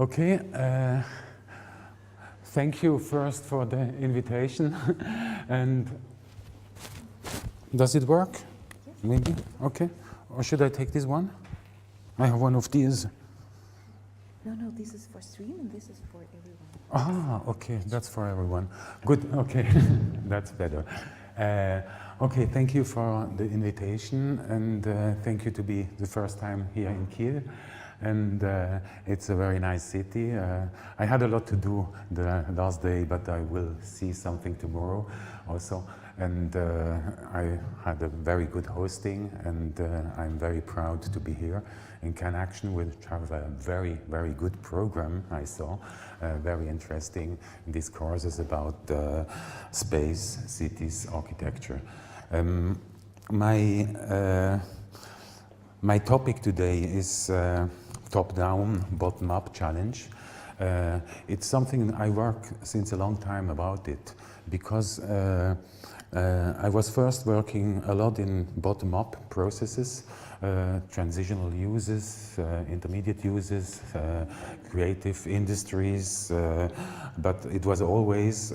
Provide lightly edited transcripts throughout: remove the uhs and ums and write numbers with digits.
Okay, thank you first for the invitation. And does it work? Yes. Maybe? Okay. Or should I take this one? I have one of these. No, this is for stream and this is for everyone. Ah, okay, that's for everyone. Good, okay, that's better. Okay, thank you for the invitation, and thank you to be the first time here in Kiel. And it's a very nice city. I had a lot to do the last day, but I will see something tomorrow also. And I had a very good hosting, and I'm very proud to be here in Can Action, which have a very, very good program, I saw. Very interesting discourses about space, cities, architecture. My topic today is top-down, bottom-up challenge. It's something I work since a long time about it, because I was first working a lot in bottom-up processes, transitional uses, intermediate uses, creative industries, but it was always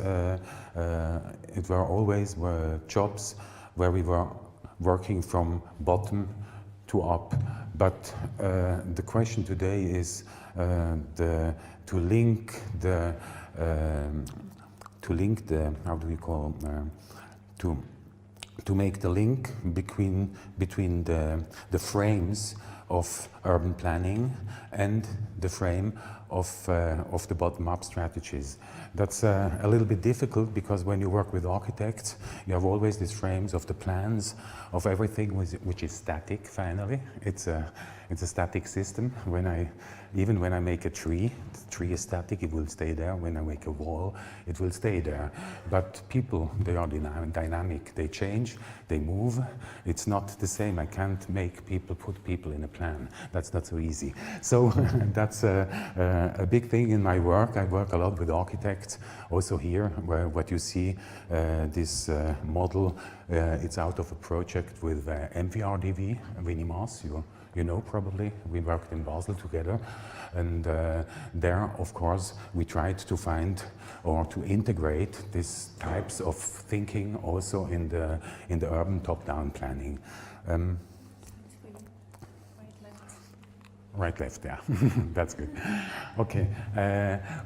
jobs where we were working from bottom to up. But the question today is to link the how do we call to make the link between the frames of urban planning and the frame of the bottom-up strategies. That's a little bit difficult, because when you work with architects, you have always these frames of the plans of everything which is static. Finally, it's a static system. Even when I make a tree, the tree is static, it will stay there. When I make a wall, it will stay there. But people, they are dynamic. They change, they move. It's not the same. I can't put people in a plan. That's not so easy. So that's a big thing in my work. I work a lot with architects. Also here, where what you see, this model, it's out of a project with MVRDV, Vinimas. You know probably, we worked in Basel together, and there, of course, we tried to find or to integrate these types of thinking also in the urban top-down planning. Right, left, yeah, that's good. Okay,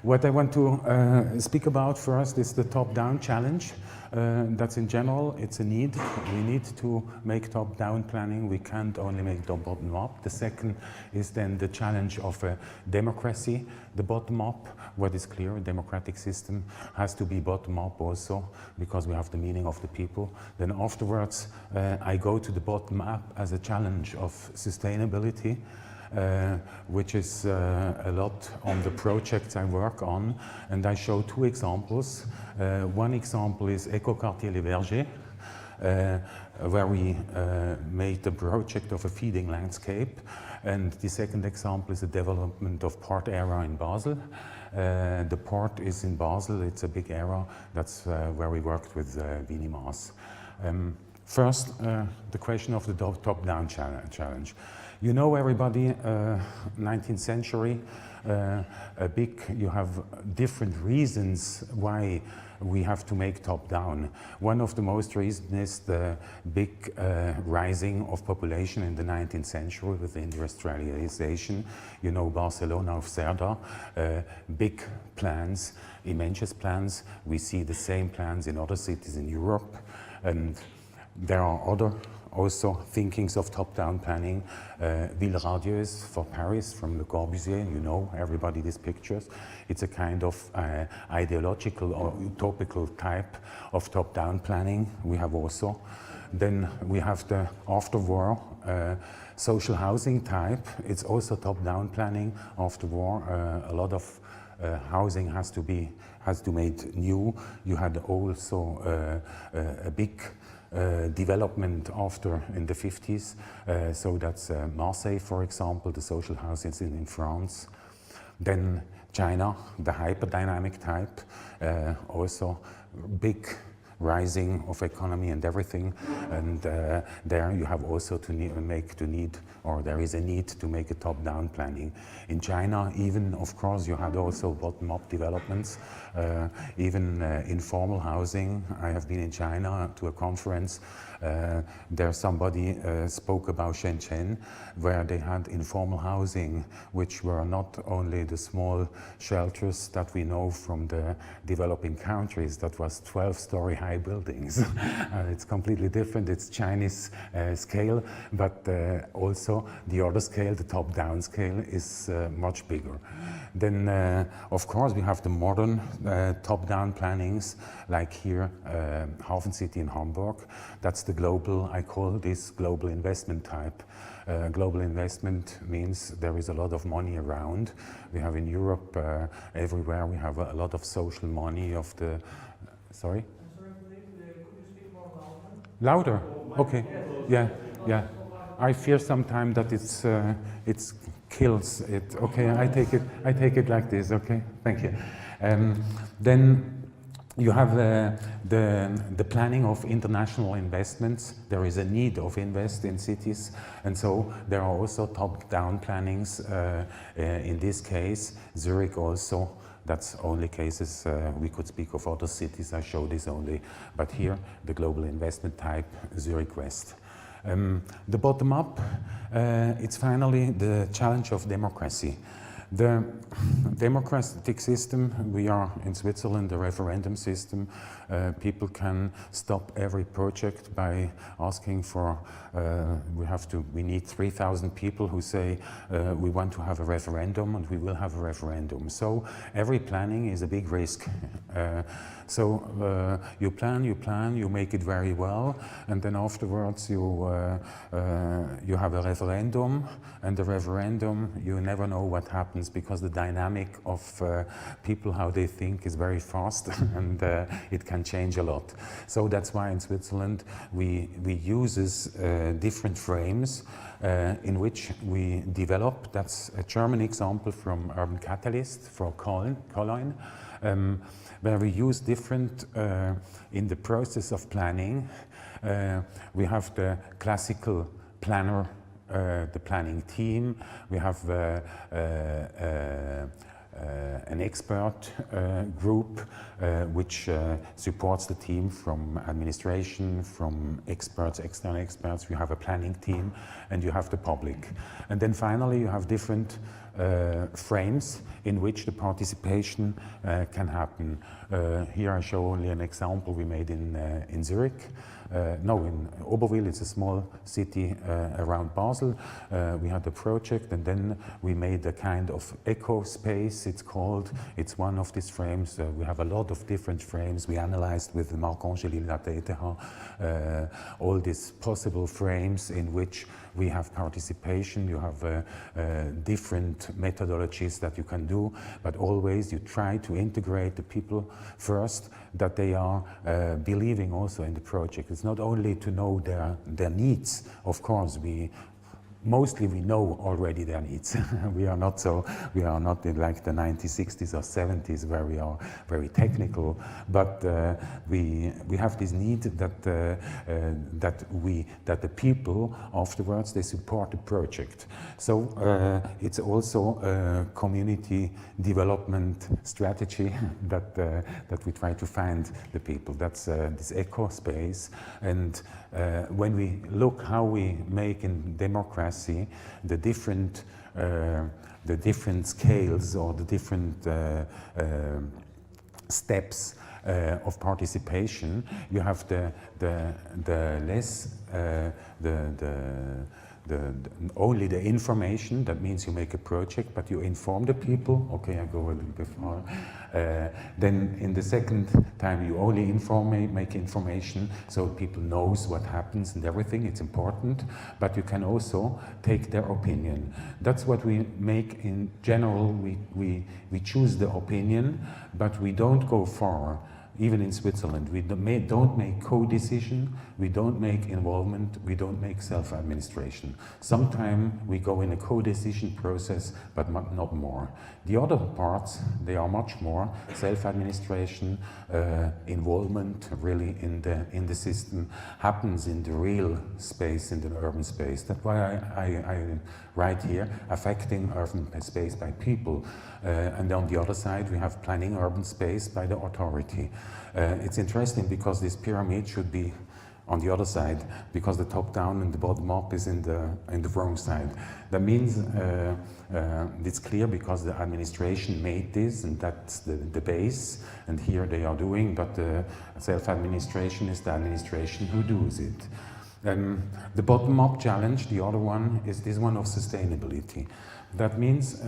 what I want to speak about first is the top-down challenge. That's in general, it's a need. We need to make top-down planning. We can't only make bottom-up. The second is then the challenge of democracy. The bottom-up, what is clear, a democratic system has to be bottom-up also, because we have the meaning of the people. Then afterwards, I go to the bottom-up as a challenge of sustainability. Which is a lot on the projects I work on, and I show two examples. One example is Ecoquartier les Vergers, where we made the project of a feeding landscape, and the second example is the development of port area in Basel. The port is in Basel, it's a big area, that's where we worked with Vinimas. First, the question of the top-down challenge. You know, everybody, 19th century, you have different reasons why we have to make top-down. One of the most reasons is the big rising of population in the 19th century with the industrialization. You know, Barcelona of Cerda, big plans, immense plans. We see the same plans in other cities in Europe, and there are other also thinkings of top-down planning. Ville radieuse for Paris from Le Corbusier, you know, everybody these pictures. It's a kind of ideological or utopical type of top-down planning we have also. Then we have the after-war social housing type. It's also top-down planning. After war, a lot of housing has to be made new. You had also a big development after in the 50s. So that's Marseille, for example, the social houses in France. Then China, the hyperdynamic type, also big rising of economy and everything. And there you have also to there is a need to make a top-down planning. In China, even, of course, you had also bottom-up developments, even informal housing. I have been in China to a conference. There somebody spoke about Shenzhen, where they had informal housing, which were not only the small shelters that we know from the developing countries, that was 12-story high buildings. It's completely different, it's Chinese scale, but also the other scale, the top-down scale, is much bigger. Then, of course, we have the modern top-down plannings, like here, Hafen City in Hamburg. That's the global, I call this global investment type. Global investment means there is a lot of money around. We have in Europe, everywhere, we have a lot of social money of the... Sorry? I'm sorry, Philippe, could you speak more louder? Louder? Okay. Yeah. I fear sometimes that it's kills it. Okay, I take it like this. Okay, thank you. Then you have the planning of international investments. There is a need of invest in cities, and so there are also top-down plannings. In this case, Zurich also. That's only cases, we could speak of other cities, I show this only, but here the global investment type, Zurich West. The bottom-up, it's finally the challenge of democracy. The democratic system, we are in Switzerland, the referendum system. People can stop every project by asking for, we need 3,000 people who say we want to have a referendum, and we will have a referendum. So every planning is a big risk. So you plan, you make it very well, and then afterwards you have a referendum, and the referendum, you never know what happens, because the dynamic of people, how they think, is very fast, and it can change a lot. So that's why in Switzerland we uses different frames in which we develop. That's a German example from Urban Catalyst for Cologne, where we use different, in the process of planning, we have the classical planner, the planning team, we have an expert group which supports the team from administration, from experts, external experts. You have a planning team, and you have the public. And then finally you have different frames in which the participation can happen. Here I show only an example we made in Zurich. In Oberwil, it's a small city around Basel. We had a project, and then we made a kind of eco space, it's called. It's one of these frames. We have a lot of different frames. We analyzed with Marc Angelil at the ETH all these possible frames in which we have participation. You have different methodologies that you can do, but always you try to integrate the people first, that they are believing also in the project. It's not only to know their needs. Of course, mostly we know already their needs. we are not in like the 1960s or 70s where we are very technical, but we have this need that the people afterwards, they support the project. So it's also a community development strategy that we try to find the people. That's this eco space. And when we look how we make in democracy the different scales or the different steps of participation, you have only the information. That means you make a project, but you inform the people. Okay, I go a little bit far. Then in the second time, you only make information, so people knows what happens and everything. It's important, but you can also take their opinion. That's what we make in general. We choose the opinion, but we don't go far. even in Switzerland, we don't make co-decision, we don't make involvement, we don't make self-administration. Sometimes we go in a co-decision process, but not more. The other parts, they are much more self-administration, involvement really in the system happens in the real space, in the urban space. That's why I write here, affecting urban space by people. And on the other side, we have planning urban space by the authority. It's interesting because this pyramid should be on the other side, because the top down and the bottom up is in the wrong side. That means it's clear because the administration made this, and that's the base, and here they are doing, but the self-administration is the administration who does it. The bottom-up challenge, the other one, is this one of sustainability. That means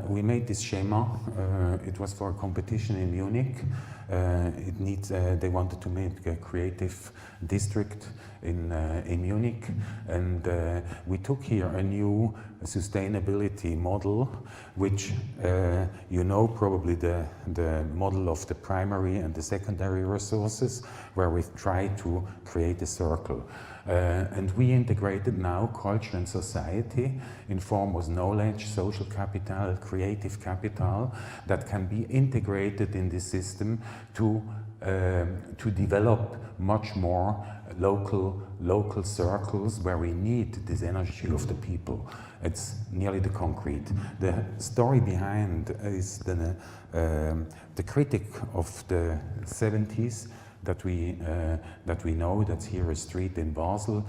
we made this schema. It was for a competition in Munich. They wanted to make a creative district in Munich, and we took here a new sustainability model, which you know probably the model of the primary and the secondary resources, where we try to create a circle. And we integrated now culture and society in form of knowledge, social capital, creative capital that can be integrated in this system to develop much more local circles where we need this energy of the people. It's nearly the concrete. The story behind is the critic of the 70s that we know. That's here a street in Basel.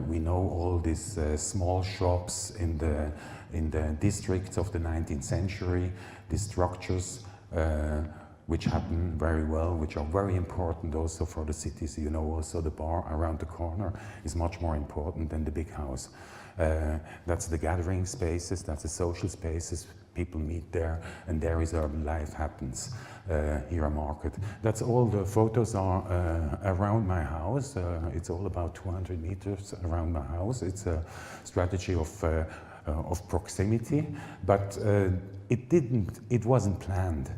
We know all these small shops in the districts of the 19th century, these structures which happen very well, which are very important also for the cities. You know, also the bar around the corner is much more important than the big house. That's the gathering spaces, that's the social spaces. People meet there, and there is urban life happens. Here a market. That's all the photos are around my house. It's all about 200 meters around my house. It's a strategy of proximity, but it wasn't planned.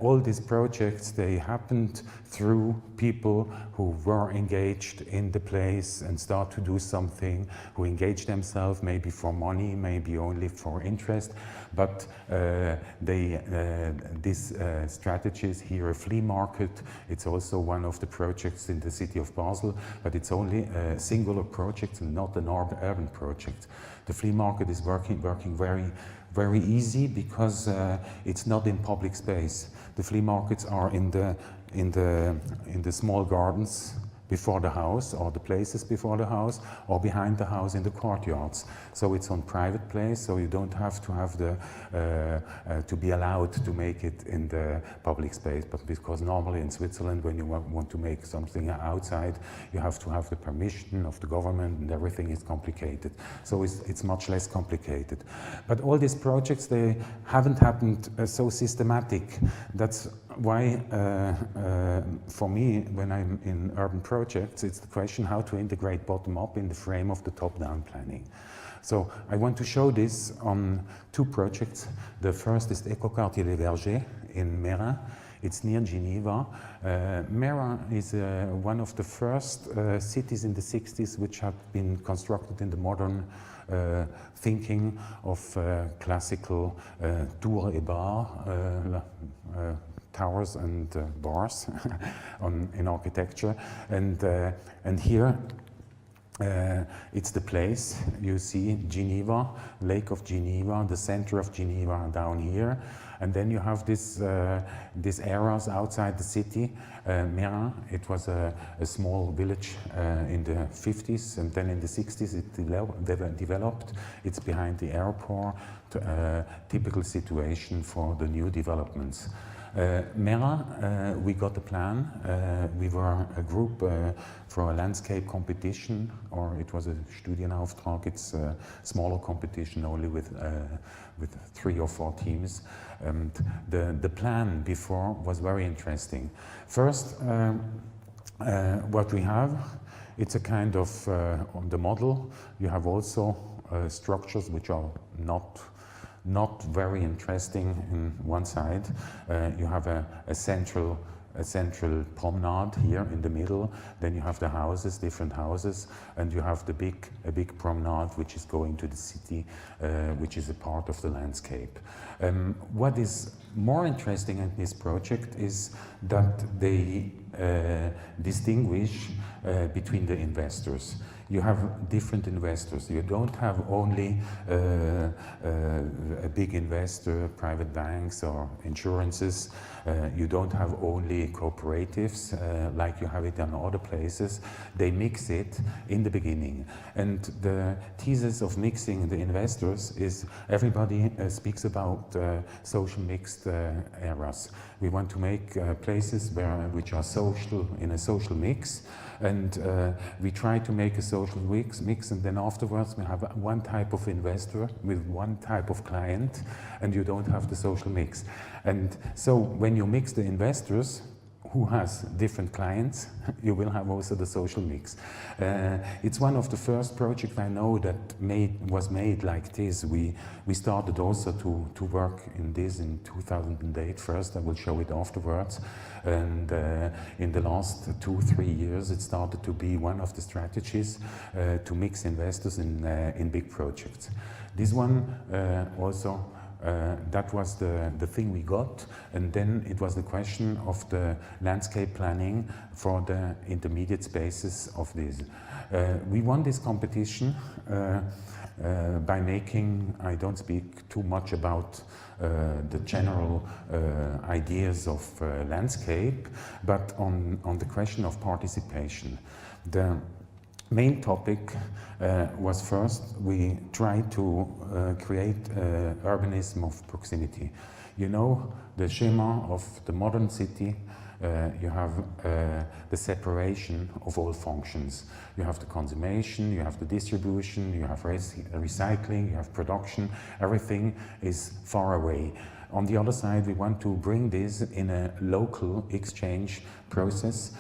All these projects, they happened through people who were engaged in the place and start to do something, who engage themselves maybe for money, maybe only for interest, but these strategies here, a flea market, it's also one of the projects in the city of Basel, but it's only a singular project and not an urban project. The flea market is working very easy because it's not in public space. The flea markets are in the small gardens before the house, or the places before the house, or behind the house in the courtyards. So it's on private place, so you don't have to have to be allowed to make it in the public space. But because normally in Switzerland, when you want to make something outside, you have to have the permission of the government, and everything is complicated. So it's much less complicated. But all these projects, they haven't happened so systematic. That's why, for me, when I'm in urban projects, it's the question how to integrate bottom-up in the frame of the top-down planning. So I want to show this on two projects. The first is the Ecoquartier de Vergers in Meyrin. It's near Geneva. Meyrin is one of the first cities in the 60s which have been constructed in the modern thinking of classical tours et bars, towers and bars in architecture, and here it's the place. You see Geneva, Lake of Geneva, the center of Geneva down here, and then you have these areas outside the city. Meyrin, it was a small village in the 50s, and then in the 60s it developed. It's behind the airport, typical situation for the new developments. Meyrin, we got a plan. We were a group for a landscape competition, or it was a Studienauftrag. It's a smaller competition only with 3 or 4 teams. And the plan before was very interesting. First, what we have, it's a kind of, on the model, you have also structures which are not not very interesting in one side. You have a central promenade here in the middle. Then you have the houses, different houses, and you have a big promenade which is going to the city, which is a part of the landscape. What is more interesting in this project is that they distinguish between the investors. You have different investors. You don't have only a big investor, private banks or insurances. You don't have only cooperatives like you have it in other places. They mix it in the beginning. And the thesis of mixing the investors is everybody speaks about social mixed areas. We want to make places which are social, in a social mix. And we try to make a social mix, and then afterwards we have one type of investor with one type of client, and you don't have the social mix. And so when you mix the investors who has different clients, you will have also the social mix. It's one of the first projects I know that was made like this. We started also to work in this in 2008 first. I will show it afterwards. And in the last 2-3 years, it started to be one of the strategies to mix investors in big projects. This one also, that was the thing we got, and then it was the question of the landscape planning for the intermediate spaces of this. We won this competition by making, I don't speak too much about the general ideas of landscape, but on the question of participation. The main topic was first, we tried to create urbanism of proximity. You know, the schema of the modern city, you have the separation of all functions. You have the consummation, you have the distribution, you have recycling, you have production, everything is far away. On the other side, we want to bring this in a local exchange process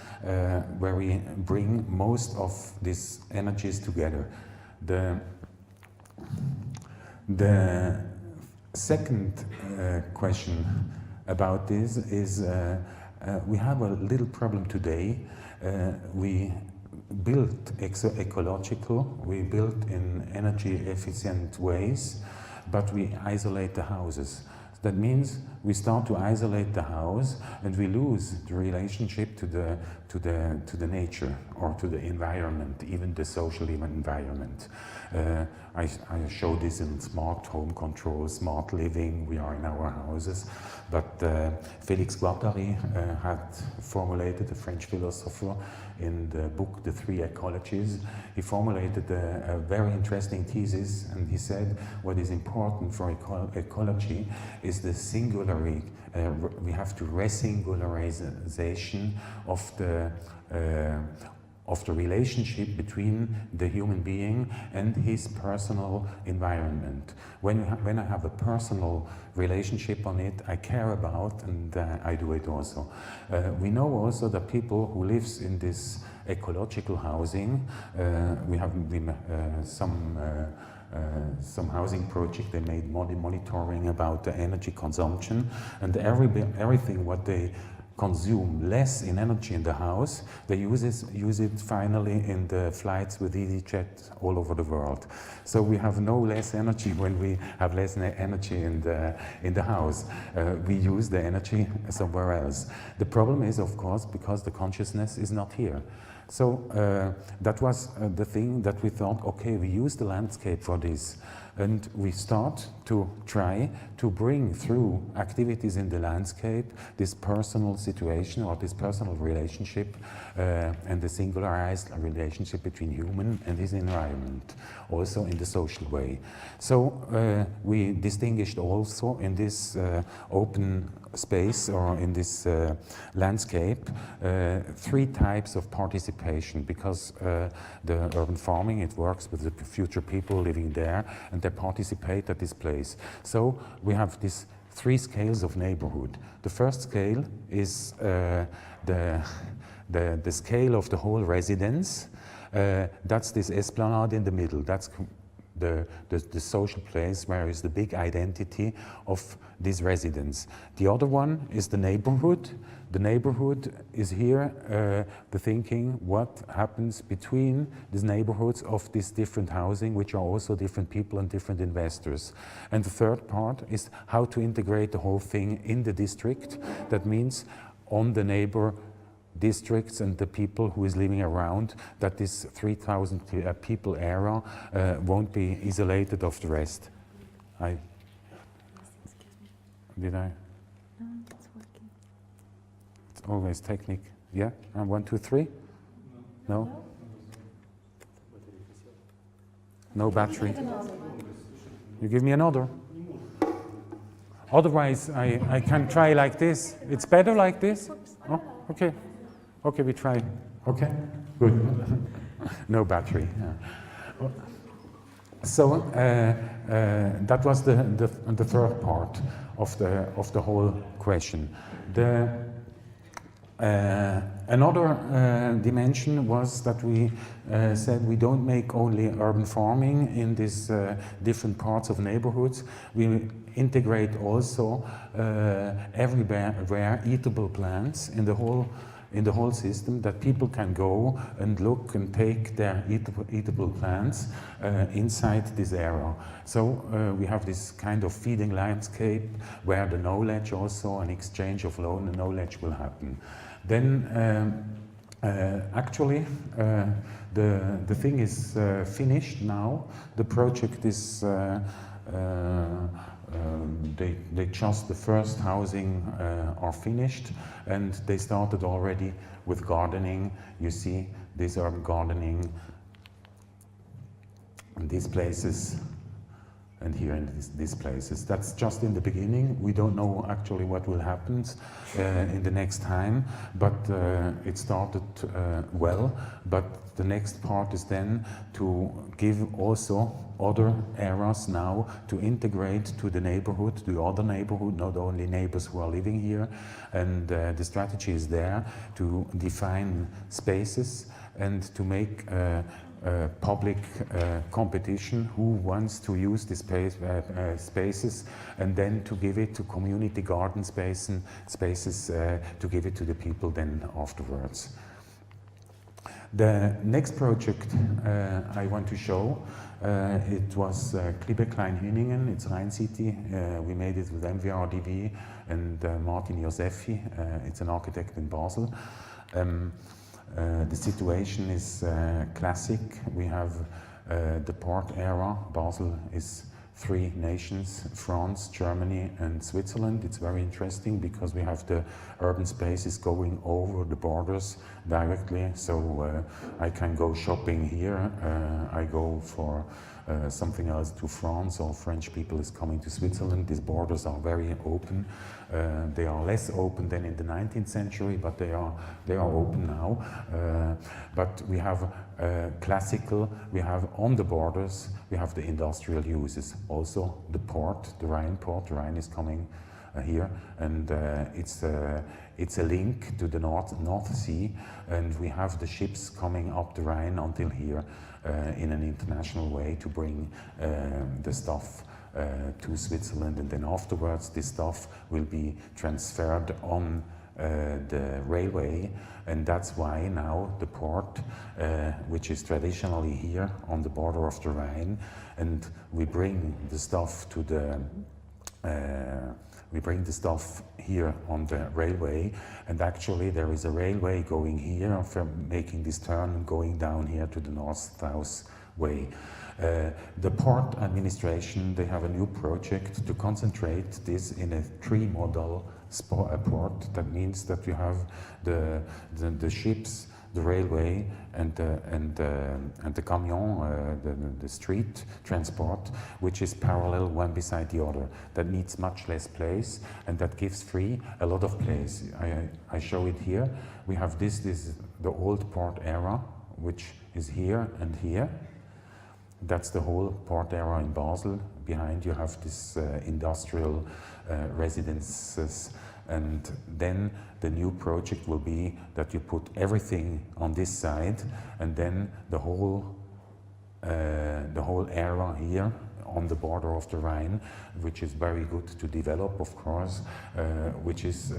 where we bring most of these energies together. The second question about this is we have a little problem today. We built ecological, we built in energy efficient ways, but we isolate the houses. That means we start to isolate the house and we lose the relationship to the nature or to the environment, even the social environment. I show this in smart home control, smart living, we are in our houses. But Félix Guattari had formulated, a French philosopher, in the book The Three Ecologies. He formulated a very interesting thesis, and he said what is important for ecology is the singularity. We have to resingularization of the relationship between the human being and his personal environment. When I have a personal relationship on it, I care about, and I do it also. We know also that people who live in this ecological housing, we have some housing project, they made monitoring about the energy consumption, and everything what they consume less in energy in the house, they use it finally in the flights with EasyJet all over the world. So we have no less energy when we have less energy in the house. We use the energy somewhere else. The problem is, of course, because the consciousness is not here. So that was the thing that we thought, okay, we use the landscape for this. And we start to try to bring through activities in the landscape this personal situation or this personal relationship and the singularized relationship between human and his environment, also in the social way. So we distinguished also in this open space or in this landscape 3 types of participation, because the urban farming, it works with the future people living there and they participate at this place. So we have these 3 scales of neighborhood. The first scale is the scale of the whole residence. That's this esplanade in the middle. That's the social place where is the big identity of these residents. The other one is the neighborhood. The neighborhood is here, the thinking what happens between these neighborhoods of these different housing, which are also different people and different investors. And the third part is how to integrate the whole thing in the district. That means on the neighbor districts and the people who is living around, that this 3,000 people area won't be isolated of the rest. Did I? No, it's working. It's always technique. Yeah? 1, 2, 3? No? No battery. You give me another? Otherwise, I can try like this. It's better like this? Oh, okay. Okay, we try. Okay, good. No battery. Yeah. So that was the third part of the whole question. Another dimension was that we said we don't make only urban farming in these different parts of neighborhoods. We integrate also everywhere eatable plants in the whole system, that people can go and look and take their eatable plants inside this area. So we have this kind of feeding landscape where the knowledge also, an exchange of knowledge will happen. Then actually the thing is finished now. The project is they just, the first housing are finished, and they started already with gardening. You see this urban gardening in these places and here in these places. That's just in the beginning. We don't know actually what will happen in the next time, but it started well. But the next part is then to give also other areas now to integrate to the neighborhood, the other neighborhood, not only neighbors who are living here. And the strategy is there to define spaces and to make public competition who wants to use the spaces, and then to give it to community garden spaces to give it to the people then afterwards. The next project I want to show, it was Klibe Klein-Hüningen, it's Rhine City. We made it with MVRDV and Martin Josefi, it's an architect in Basel. The situation is classic. We have the port area. Basel is 3 nations, France, Germany and Switzerland. It's very interesting because we have the urban spaces going over the borders directly. So I can go shopping here. I go for something else to France, or French people is coming to Switzerland. These borders are very open. They are less open than in the 19th century, but they are open now. But we have classical, we have on the borders, we have the industrial uses. Also the port, the Rhine port, the Rhine is coming here, and it's a link to the North Sea, and we have the ships coming up the Rhine until here in an international way to bring the stuff to Switzerland, and then afterwards this stuff will be transferred on the railway, and that's why now the port, which is traditionally here on the border of the Rhine, and we bring the stuff to the we bring the stuff here on the railway, and actually there is a railway going here from making this turn and going down here to the north-south way. The port administration, they have a new project to concentrate this in a 3-model port. That means that you have the ships, the railway, and the camion, the street transport, which is parallel one beside the other. That needs much less place, and that gives free a lot of place. I show it here. We have this is the old port area, which is here and here. That's the whole port area in Basel. Behind you have this industrial residences, and then the new project will be that you put everything on this side, and then the whole the whole area here on the border of the Rhine, which is very good to develop, of course, which is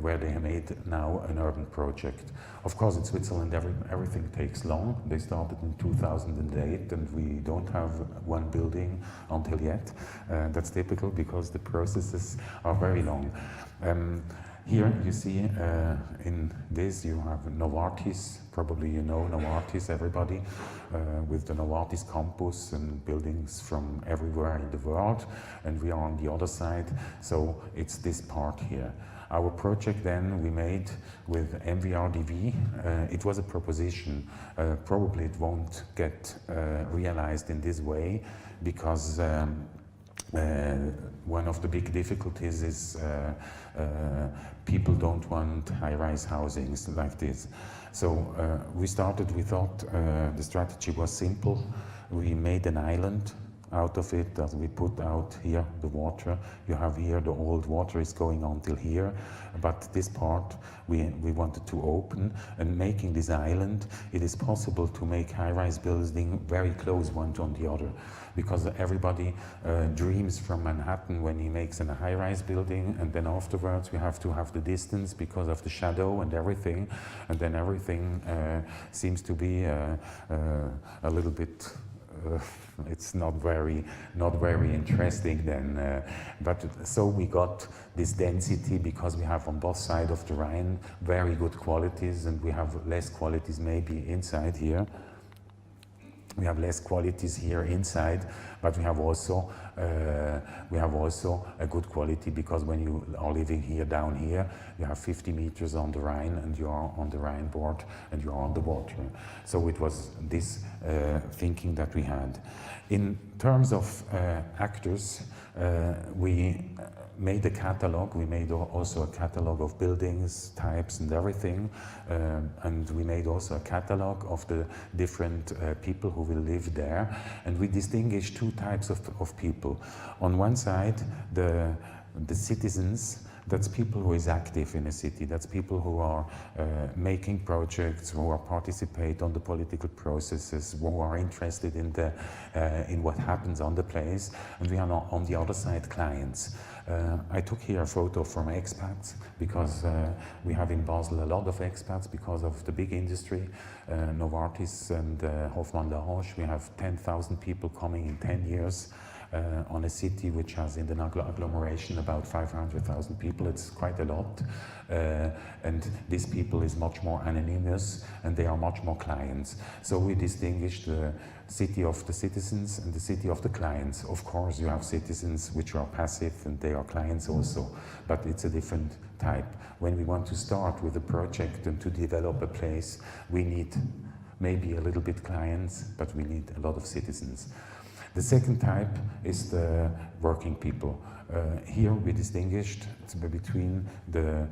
where they made now an urban project. Of course, in Switzerland, everything takes long. They started in 2008, and we don't have one building until yet. That's typical because the processes are very long. Here you see in this you have Novartis, probably you know Novartis, everybody, with the Novartis campus and buildings from everywhere in the world, and we are on the other side, so it's this part here. Our project then we made with MVRDV, it was a proposition, probably it won't get realized in this way because one of the big difficulties is people don't want high-rise housings like this. So we thought the strategy was simple. We made an island out of it that we put out here the water. You have here the old water is going on till here, but this part we wanted to open, and making this island, it is possible to make high-rise building very close one on the other, because everybody dreams from Manhattan when he makes a high-rise building, and then afterwards we have to have the distance because of the shadow and everything, and then everything seems to be a little bit it's not very interesting then, but so we got this density because we have on both sides of the Rhine very good qualities, and we have less qualities maybe inside here. We have less qualities here inside, but we have also a good quality because when you are living here down here, you have 50 meters on the Rhine and you are on the Rhine board and you are on the water. So it was this thinking that we had. In terms of actors, we made a catalog. We made also a catalog of buildings, types and everything. And we made also a catalog of the different people who will live there. And we distinguish two types of people. On one side, the citizens, that's people who is active in a city. That's people who are making projects, who are participate on the political processes, who are interested in the in what happens on the place. And we are on the other side clients. I took here a photo from expats because we have in Basel a lot of expats because of the big industry, Novartis and Hoffmann La Roche. We have 10,000 people coming in 10 years. On a city which has in the agglomeration about 500,000 people. It's quite a lot. And these people is much more anonymous and they are much more clients. So we distinguish the city of the citizens and the city of the clients. Of course, you have citizens which are passive and they are clients also, but it's a different type. When we want to start with a project and to develop a place, we need maybe a little bit clients, but we need a lot of citizens. The second type is the working people. Here we distinguished between the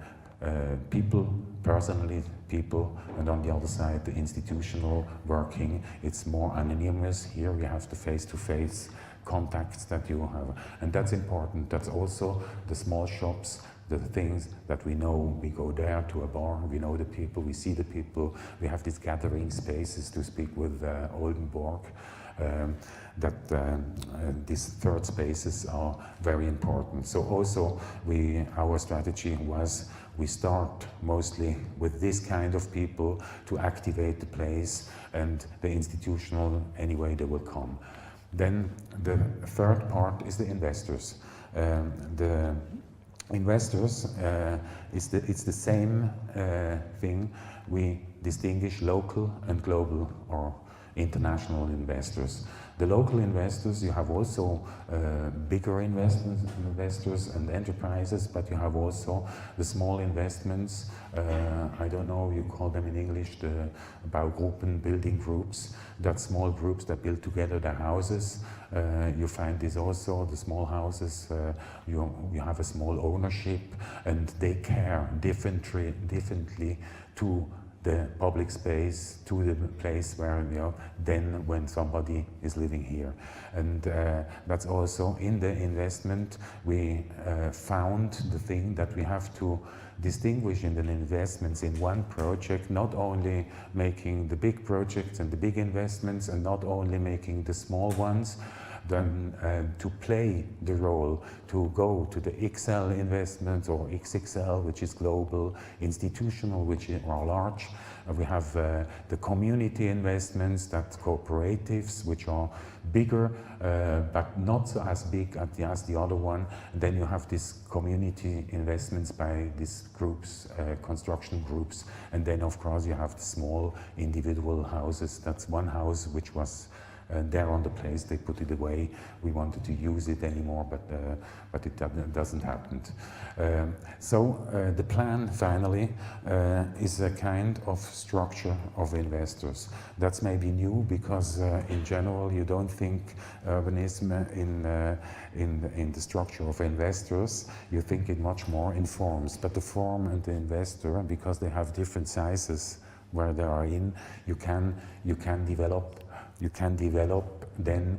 people, personally people, and on the other side the institutional working. It's more anonymous. Here we have the face-to-face contacts that you have, and that's important. That's also the small shops, the things that we know. We go there to a bar, we know the people, we see the people, we have these gathering spaces to speak with Oldenburg. These third spaces are very important. So also our strategy was we start mostly with this kind of people to activate the place, and the institutional, anyway, they will come. Then the third part is the investors. The investors, it's the same thing. We distinguish local and global or international investors. The local investors, you have also bigger investors and enterprises, but you have also the small investments. I don't know, you call them in English the Baugruppen, building groups. That's small groups that build together their houses. You find this also, the small houses, you have a small ownership, and they care differently to the public space to the place where, then when somebody is living here. And that's also in the investment, we found the thing that we have to distinguish in the investments in one project, not only making the big projects and the big investments and not only making the small ones, then to play the role, to go to the XL investments or XXL, which is global, institutional, which are large. We have the community investments, that's cooperatives, which are bigger, but not so as big as the other one. And then you have these community investments by these groups, construction groups. And then, of course, you have the small individual houses. That's one house which was there on the place, they put it away. We wanted to use it anymore, but it doesn't happen. So the plan, finally, is a kind of structure of investors. That's maybe new because in general you don't think urbanism in the structure of investors. You think it much more in forms, but the form and the investor, because they have different sizes where they are in, you can develop then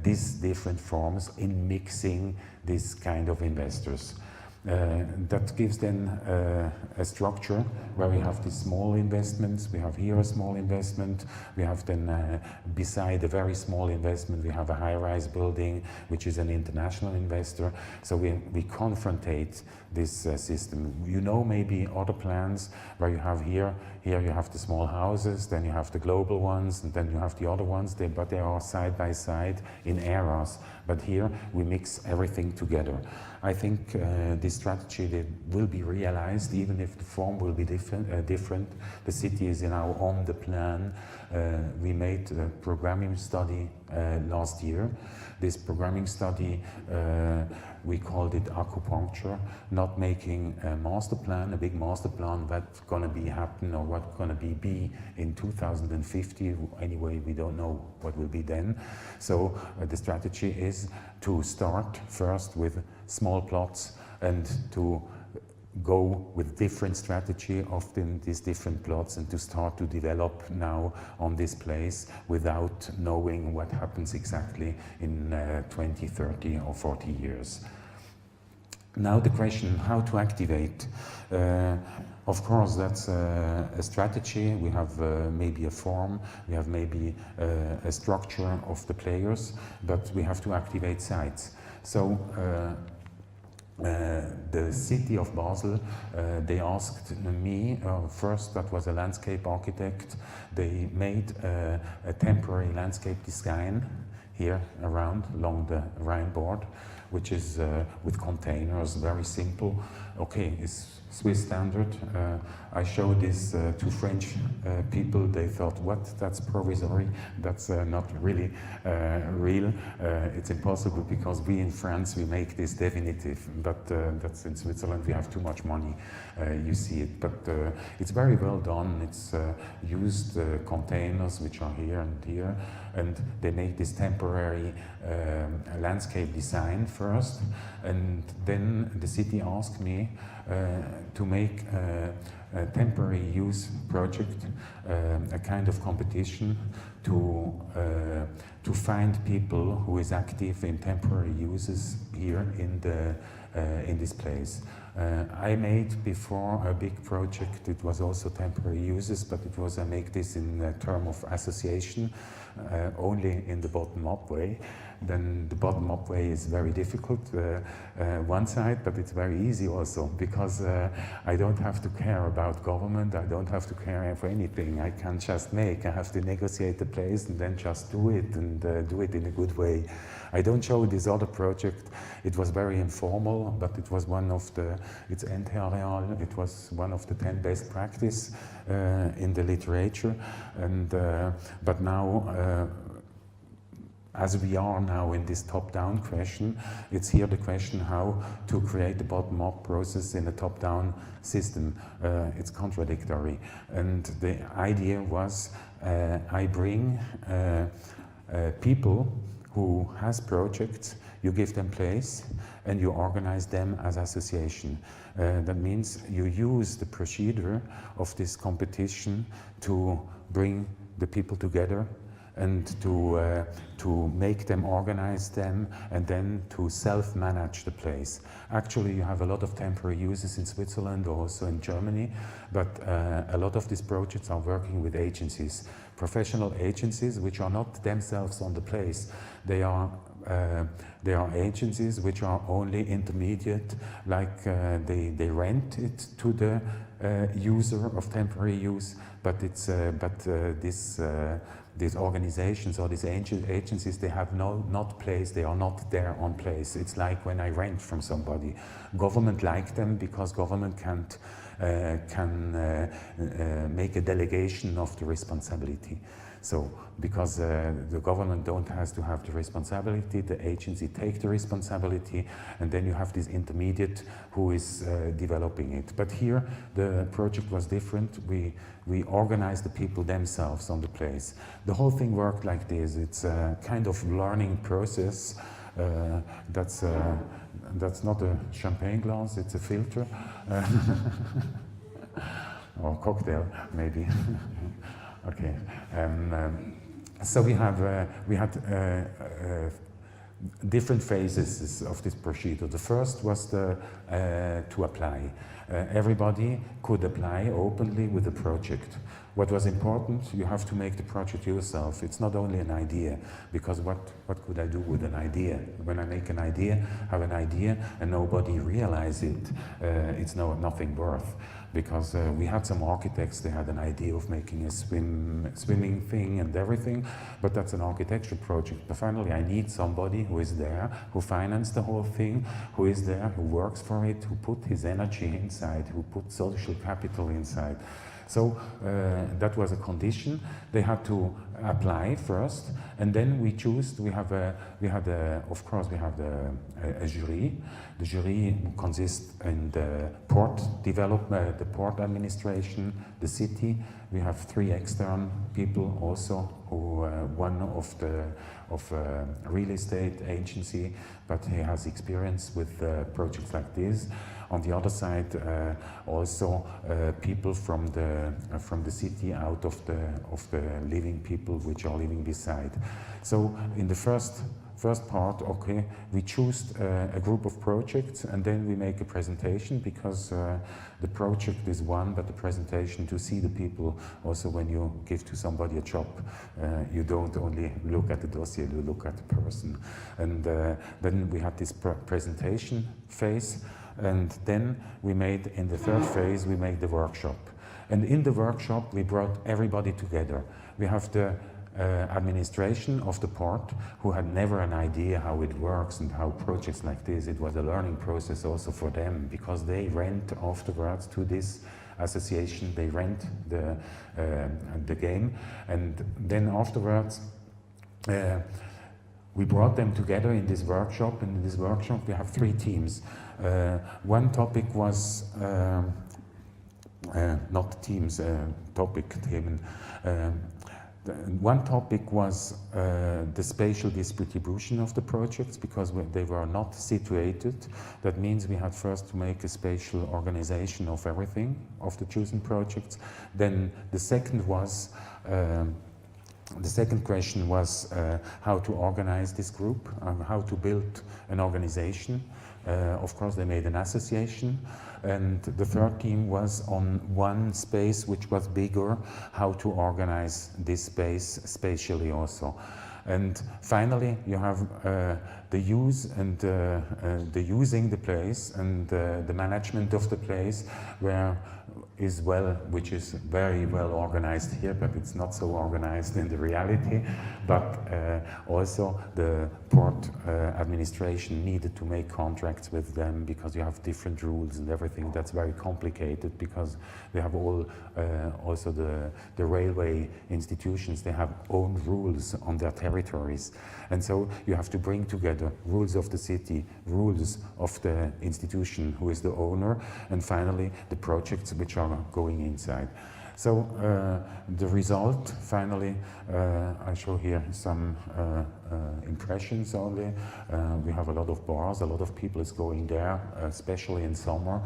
these different forms in mixing this kind of investors. That gives then a structure where we have these small investments. We have here a small investment. We have then beside a very small investment, we have a high-rise building, which is an international investor. So we confrontate this system. You know maybe other plans where you have here you have the small houses, then you have the global ones, and then you have the other ones, but they are side by side in eras. But here we mix everything together. I think this strategy will be realized, even if the form will be different. The city is now on the plan. We made a programming study last year. This programming study, we called it acupuncture, not making a master plan, a big master plan, what's going to be happen or what's going to be in 2050. Anyway, we don't know what will be then. So the strategy is to start first with small plots and to go with different strategy of these different plots and to start to develop now on this place without knowing what happens exactly in 20, 30 or 40 years. Now the question, how to activate? Of course, that's a strategy. We have maybe a form, we have maybe a structure of the players, but we have to activate sites. So the city of Basel, they asked me, first that was a landscape architect, they made a temporary landscape design here around along the Rhine board, which is with containers, very simple. Okay, it's Swiss standard. I showed this to French people. They thought, what? That's provisory. That's not really real. It's impossible because we in France, we make this definitive. But that's in Switzerland, we have too much money. You see it. But it's very well done. It's used containers, which are here and here. And they make this temporary landscape design first. And then the city asked me to make a temporary use project, a kind of competition to find people who is active in temporary uses here in this place. I made before a big project. It was also temporary uses, but it was I make this in a term of association, only in the bottom-up way. Then the bottom-up way is very difficult, one side, but it's very easy also, because I don't have to care about government, I don't have to care for anything, I can just make, I have to negotiate the place and then just do it, and do it in a good way. I don't show this other project, it was very informal, but it was one of the, it's Endreal, it was one of the 10 best practice in the literature, and but now, as we are now in this top-down question, it's here the question how to create a bottom-up process in a top-down system. It's contradictory. And the idea was I bring people who has projects, you give them place and you organize them as association. That means you use the procedure of this competition to bring the people together and to make them organize them and then to self-manage the place. Actually, you have a lot of temporary users in Switzerland, also in Germany, but a lot of these projects are working with agencies, professional agencies which are not themselves on the place. They are agencies which are only intermediate, like they rent it to the user of temporary use, but these organizations or these agencies, they have not place, they are not there on place. It's like when I rent from somebody. Government like them because government can make a delegation of the responsibility. So, because the government has to have the responsibility, the agency take the responsibility, and then you have this intermediate who is developing it. But here, the project was different. We organized the people themselves on the place. The whole thing worked like this. It's a kind of learning process. That's not a champagne glass, it's a filter. Or cocktail, maybe. Okay, so we had different phases of this procedure. The first was to apply. Everybody could apply openly with the project. What was important, you have to make the project yourself. It's not only an idea, because what could I do with an idea? When I make an idea, have an idea, and nobody realize it, it's nothing worth. Because we had some architects, they had an idea of making a swimming thing and everything, but that's an architecture project. But finally, I need somebody who is there, who financed the whole thing, who is there, who works for it, who put his energy inside, who put social capital inside. So that was a condition. They had to apply first, and then we choose. Of course, we have a jury. The jury consists in the port development, the port administration, the city. We have 3 external people also, who one of a real estate agency, but he has experience with projects like this. On the other side, also people from the city, out of the living people which are living beside. So in the first part, okay, we choose a group of projects, and then we make a presentation, because the project is one, but the presentation, to see the people. Also, when you give to somebody a job, you don't only look at the dossier, you look at the person. And then we had this presentation phase. And then in the third phase, we made the workshop. And in the workshop, we brought everybody together. We have the administration of the port, who had never an idea how it works and how projects like this. It was a learning process also for them, because they rent afterwards to this association, they rent the game. And then afterwards, we brought them together in this workshop, and in this workshop we have 3 teams. One topic was, not teams, themen. One topic was the spatial distribution of the projects, because they were not situated. That means we had first to make a spatial organization of everything, of the chosen projects. Then the second question was how to organize this group, how to build an organization. Of course, they made an association. And the third team was on one space which was bigger, how to organize this space spatially also. And finally, you have the use and the using the place and the management of the place, which is very well organized here, but it's not so organized in the reality. But also the port administration needed to make contracts with them, because you have different rules and everything. That's very complicated, because they have also the railway institutions, they have own rules on their territories. And so you have to bring together rules of the city, rules of the institution who is the owner, and finally the projects which are going inside. So the result, finally, I show here some impressions only. We have a lot of bars, a lot of people is going there, especially in summer.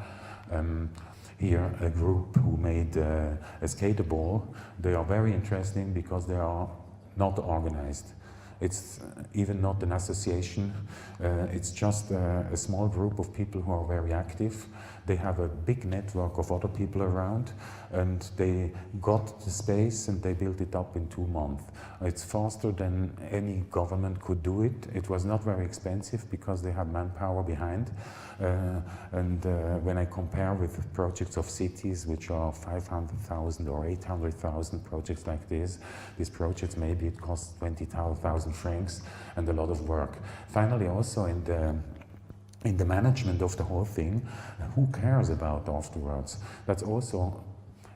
Here a group who made a skater ball. They are very interesting because they are not organized. It's even not an association, it's just a small group of people who are very active. They have a big network of other people around, and they got the space and they built it up in 2 months. It's faster than any government could do it. It was not very expensive because they have manpower behind. When I compare with projects of cities which are 500,000 or 800,000 projects like this, these projects maybe it costs 20,000 francs and a lot of work. Finally, also in the management of the whole thing, who cares about afterwards? That's also,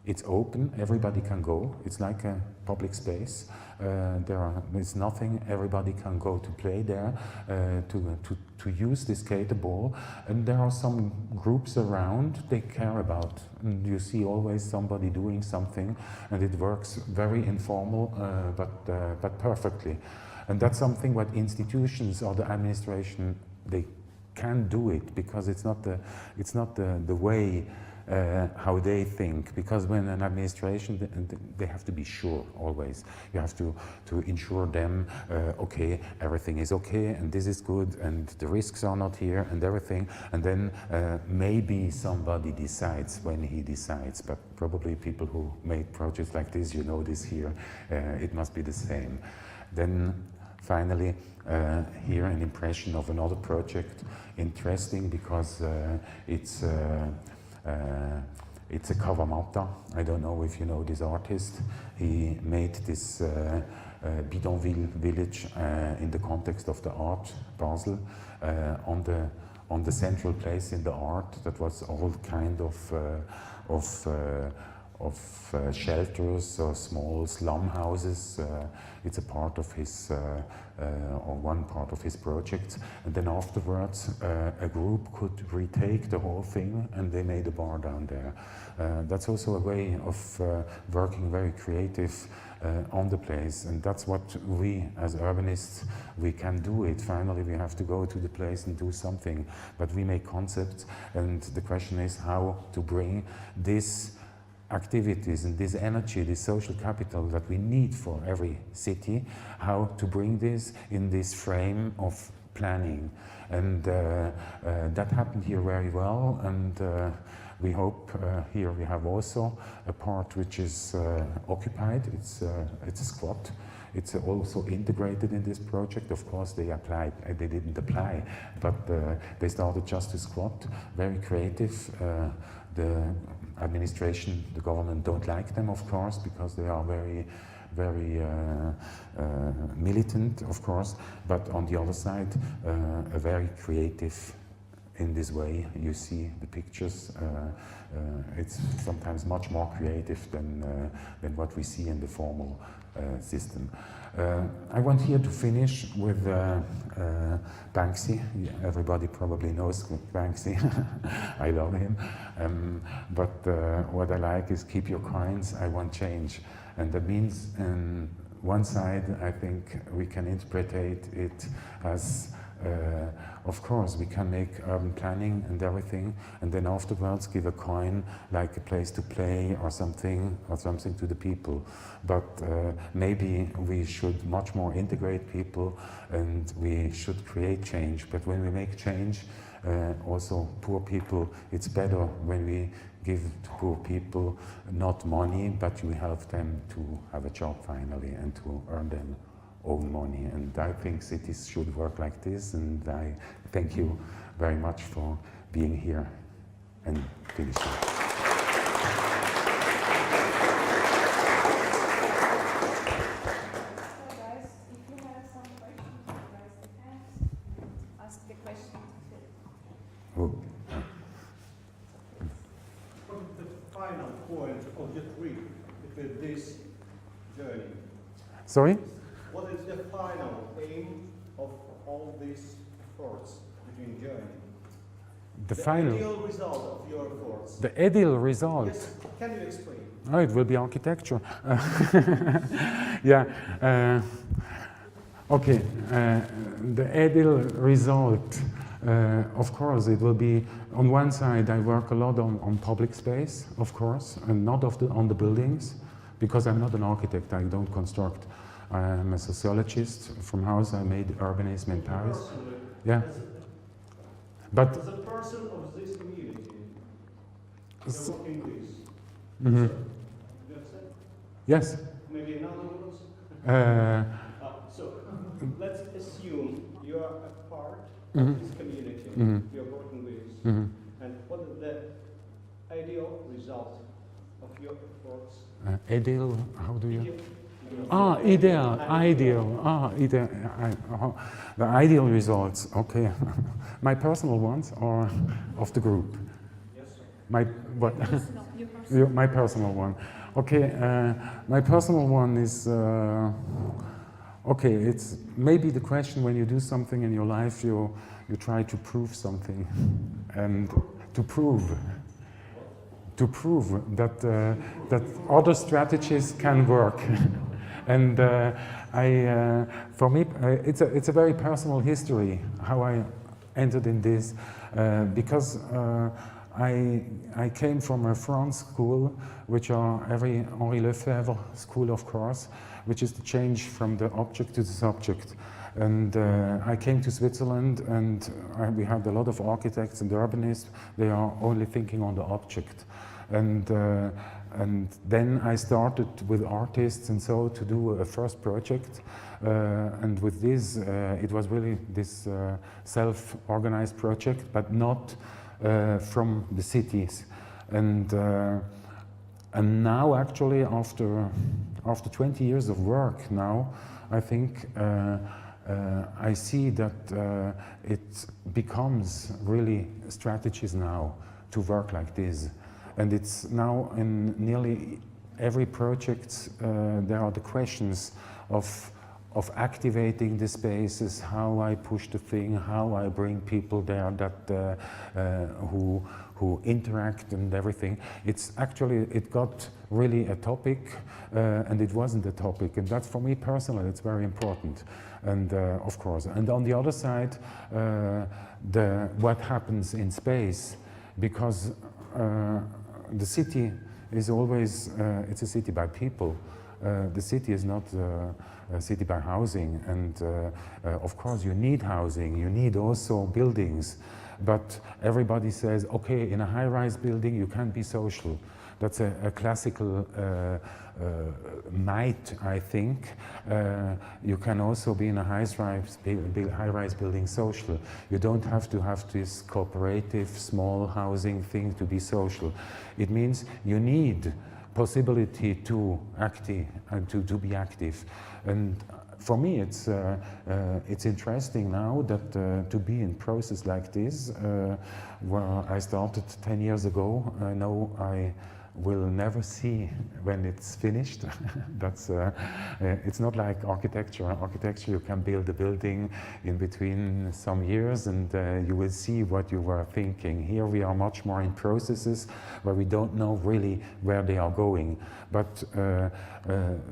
it's open, everybody can go. It's like a public space. There's nothing, everybody can go to play there, to use this skater ball. And there are some groups around, they care about. And you see always somebody doing something, and it works very informal, but perfectly. And that's something what institutions or the administration, they can do it, because it's not the way how they think. Because when an administration, they have to be sure always. You have to ensure them, okay, everything is okay, and this is good, and the risks are not here, and everything. And then maybe somebody decides when he decides, but probably people who made projects like this, you know this here, it must be the same. Then finally, here an impression of another project, interesting because it's a Kawamata. I don't know if you know this artist. He made this bidonville village in the context of the art Basel, on the central place in the art. That was all kind of shelters or small slum houses. It's a part of his, or one part of his project. And then afterwards, a group could retake the whole thing, and they made a bar down there. That's also a way of working very creative on the place, and that's what we as urbanists, we can do it. Finally, we have to go to the place and do something, but we make concepts, and the question is how to bring this activities and this energy, this social capital that we need for every city, how to bring this in this frame of planning. And that happened here very well, and we hope here we have also a part which is occupied. It's a squat. It's also integrated in this project. Of course, they applied, they didn't apply, but they started just to squat, very creative. The administration, the government don't like them, of course, because they are very militant, of course, but on the other side, a very creative in this way. You see the pictures, it's sometimes much more creative than what we see in the formal system. I want here to finish with Banksy. Everybody probably knows Banksy. I love him. But what I like is keep your coins, I want change. And that means on one side, I think we can interpret it as of course, we can make urban planning and everything, and then afterwards give a coin like a place to play or something to the people. But maybe we should much more integrate people, and we should create change. But when we make change, also poor people, it's better when we give to poor people not money, but we help them to have a job finally and to earn them own money. And I think cities should work like this, and I thank you very much for being here and finishing. So guys, if you have some questions, raise the hand, ask the question to Philippe. Oh. What is the final point of the trip with this journey? Sorry? What is the final aim of all these efforts between journey? The final, ideal result of your efforts. the ideal result. Yes, can you explain? Oh, it will be architecture. Yeah. Okay. The ideal result, of course, it will be on one side. I work a lot on public space, of course, and not on the buildings, because I'm not an architect. I don't construct. I'm a sociologist. From house, I made urbanism in Paris. Yeah. But As a person of this community, S- you're working with. Mhm. That's it. Yes. Maybe another words? So let's assume you are a part Mhm. of this community Mhm. you're working with. Mhm. And what is the ideal result of your efforts? Ideal. How do you? Ideal. Ideal. The ideal results. Okay. My personal ones or of the group? Yes, sir. My what? Personal, your personal. My personal one. Okay. My personal one is. Okay. It's maybe the question when you do something in your life, you try to prove something, and to prove that that other strategies can work. And for me, it's a very personal history how I entered in this, because I came from a France school, which are Henri Lefebvre school, of course, which is the change from the object to the subject. And I came to Switzerland, and we had a lot of architects and urbanists. They are only thinking on the object. And then I started with artists and so to do a first project. And with this, it was really this self-organized project, but not from the cities. And now, actually, after 20 years of work now, I think I see that it becomes really strategies now to work like this. And it's now in nearly every project, there are the questions of activating the spaces, how I push the thing, how I bring people there that who interact and everything. It's actually, it got really a topic, and it wasn't a topic, and that's for me personally, it's very important. And of course, and on the other side, what happens in space, because the city is always, it's a city by people. The city is not a city by housing, and of course you need housing, you need also buildings, but everybody says, okay, in a high-rise building you can't be social. That's a classical might, I think. You can also be in a high-rise building social. You don't have to have this cooperative, small housing thing to be social. It means you need possibility to active and to be active. And for me, it's interesting now that to be in process like this, where I started 10 years ago. I know I will never see when it's finished. That's it's not like architecture. Architecture, you can build a building in between some years, and you will see what you were thinking. Here we are much more in processes where we don't know really where they are going. But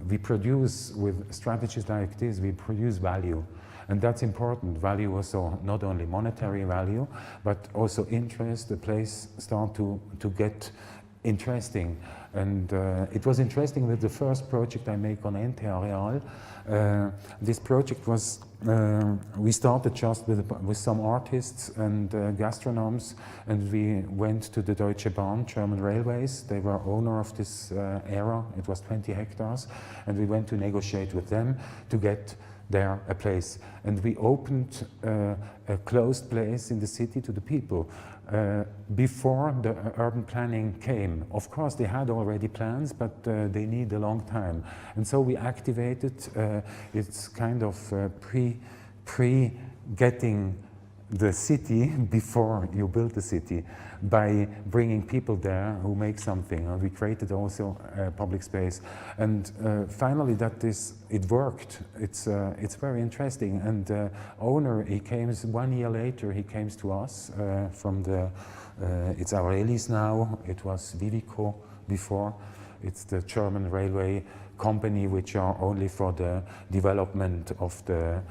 we produce, with strategies like this, we produce value. And that's important. Value also, not only monetary value, but also interest. The place start to get interesting. And it was interesting with the first project I make on NT Areal. This project was, we started just with some artists and gastronomes, and we went to the Deutsche Bahn, German Railways. They were owner of this area. It was 20 hectares. And we went to negotiate with them to get there a place. And we opened a closed place in the city to the people. Before the urban planning came. Of course, they had already plans, but they need a long time. And so we activated, it's kind of pre-getting the city before you build the city by bringing people there who make something. And we created also a public space. And finally, it worked. It's very interesting. And the owner, he came 1 year later, he came to us from the, it's Aurelius now, it was Vivico before. It's the German railway company which are only for the development of the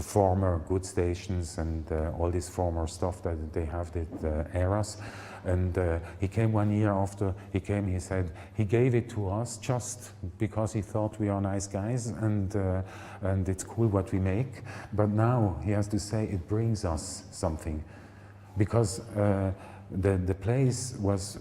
former good stations and all this former stuff that they have, the eras. And he came 1 year after he came, he said, he gave it to us just because he thought we are nice guys and it's cool what we make. But now he has to say it brings us something. Because the place was,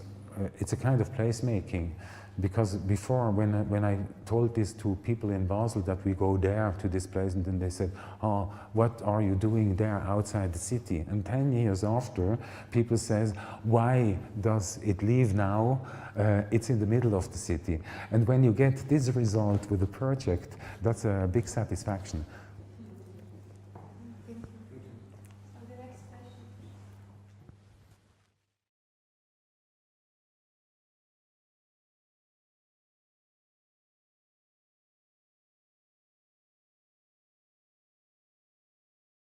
it's a kind of placemaking. Because before, when I told this to people in Basel that we go there to this place, and then they said, oh, what are you doing there outside the city? And 10 years after, people says, why does it leave now? It's in the middle of the city. And when you get this result with a project, that's a big satisfaction.